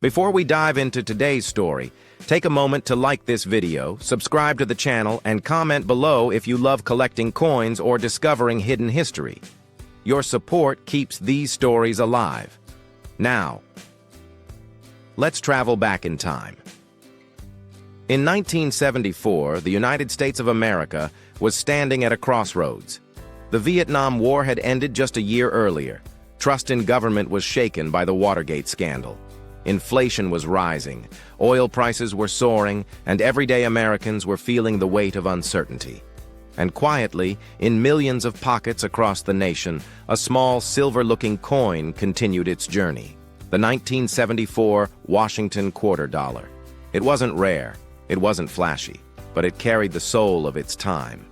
Before we dive into today's story, take a moment to like this video, subscribe to the channel, and comment below if you love collecting coins or discovering hidden history. Your support keeps these stories alive. Now, let's travel back in time. In 1974, the United States of America was standing at a crossroads. The Vietnam War had ended just a year earlier. Trust in government was shaken by the Watergate scandal. Inflation was rising, oil prices were soaring, and everyday Americans were feeling the weight of uncertainty. And quietly, in millions of pockets across the nation, a small silver-looking coin continued its journey. The 1974 Washington quarter dollar. It wasn't rare, it wasn't flashy, but it carried the soul of its time.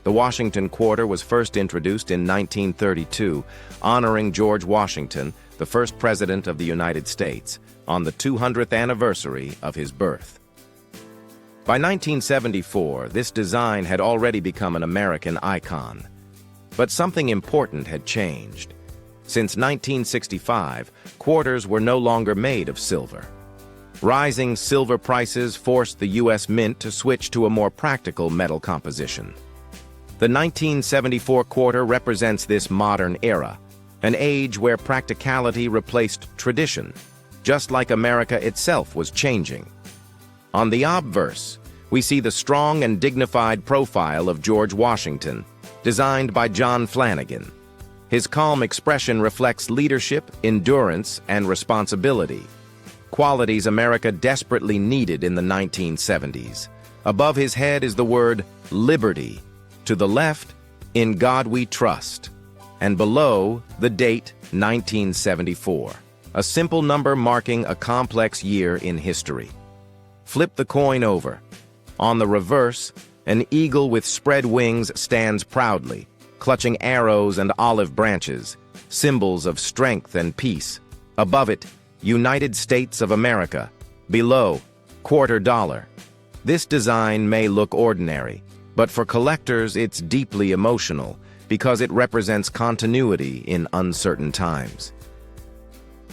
The Washington quarter was first introduced in 1932, honoring George Washington, the first president of the United States, on the 200th anniversary of his birth. By 1974, this design had already become an American icon. But something important had changed. Since 1965, quarters were no longer made of silver. Rising silver prices forced the U.S. Mint to switch to a more practical metal composition. The 1974 quarter represents this modern era, an age where practicality replaced tradition, just like America itself was changing. On the obverse, we see the strong and dignified profile of George Washington, designed by John Flanagan. His calm expression reflects leadership, endurance, and responsibility, qualities America desperately needed in the 1970s. Above his head is the word liberty. To the left, in God we trust. And below, the date 1974, a simple number marking a complex year in history. Flip the coin over. On the reverse, an eagle with spread wings stands proudly, clutching arrows and olive branches, symbols of strength and peace. Above it, United States of America. Below, quarter dollar. This design may look ordinary, but for collectors it's deeply emotional because it represents continuity in uncertain times.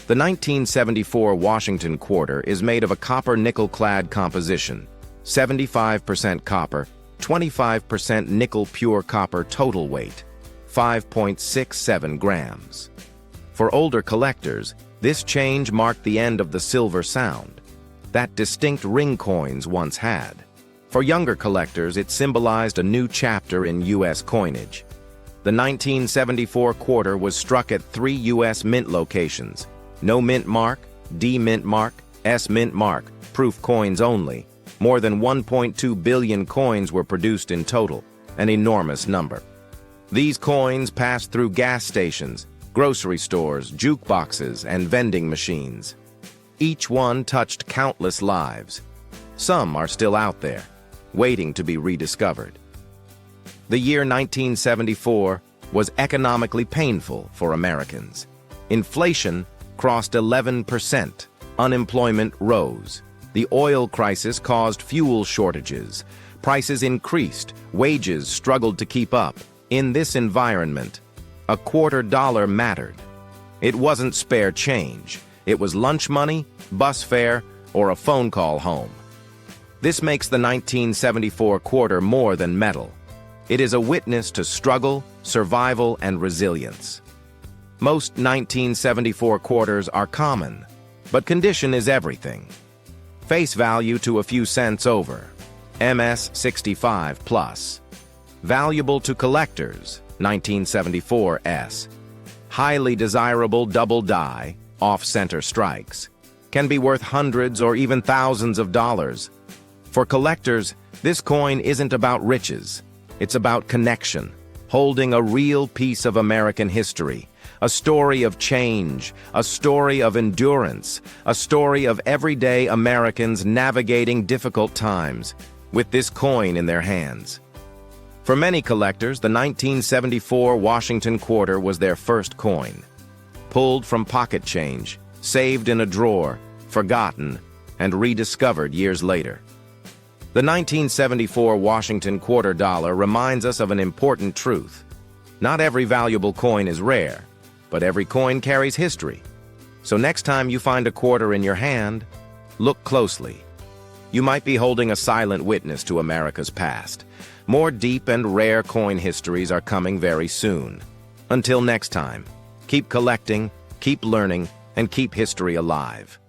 The 1974 Washington quarter is made of a copper-nickel-clad composition, 75% copper, 25% nickel pure copper total weight, 5.67 grams. For older collectors, this change marked the end of the silver sound that distinct ring coins once had. For younger collectors, it symbolized a new chapter in U.S. coinage. The 1974 quarter was struck at 3 U.S. mint locations: no mint mark, D mint mark, S mint mark, proof coins only. More than 1.2 billion coins were produced in total, an enormous number. These coins passed through gas stations, grocery stores, jukeboxes, and vending machines. Each one touched countless lives. Some are still out there, waiting to be rediscovered. The year 1974 was economically painful for Americans. Inflation crossed 11%. Unemployment rose. The oil crisis caused fuel shortages. Prices increased. Wages struggled to keep up. In this environment, a quarter dollar mattered. It wasn't spare change. It was lunch money, bus fare, or a phone call home. This makes the 1974 quarter more than metal. It is a witness to struggle, survival, and resilience. Most 1974 quarters are common, but condition is everything. Face value to a few cents over, MS 65 plus. Valuable to collectors, 1974 S. Highly desirable double die, off-center strikes. Can be worth hundreds or even thousands of dollars. For collectors, this coin isn't about riches. It's about connection, holding a real piece of American history, a story of change, a story of endurance, a story of everyday Americans navigating difficult times, with this coin in their hands. For many collectors, the 1974 Washington quarter was their first coin. Pulled from pocket change, saved in a drawer, forgotten, and rediscovered years later. The 1974 Washington quarter dollar reminds us of an important truth. Not every valuable coin is rare, but every coin carries history. So next time you find a quarter in your hand, look closely. You might be holding a silent witness to America's past. More deep and rare coin histories are coming very soon. Until next time, keep collecting, keep learning, and keep history alive.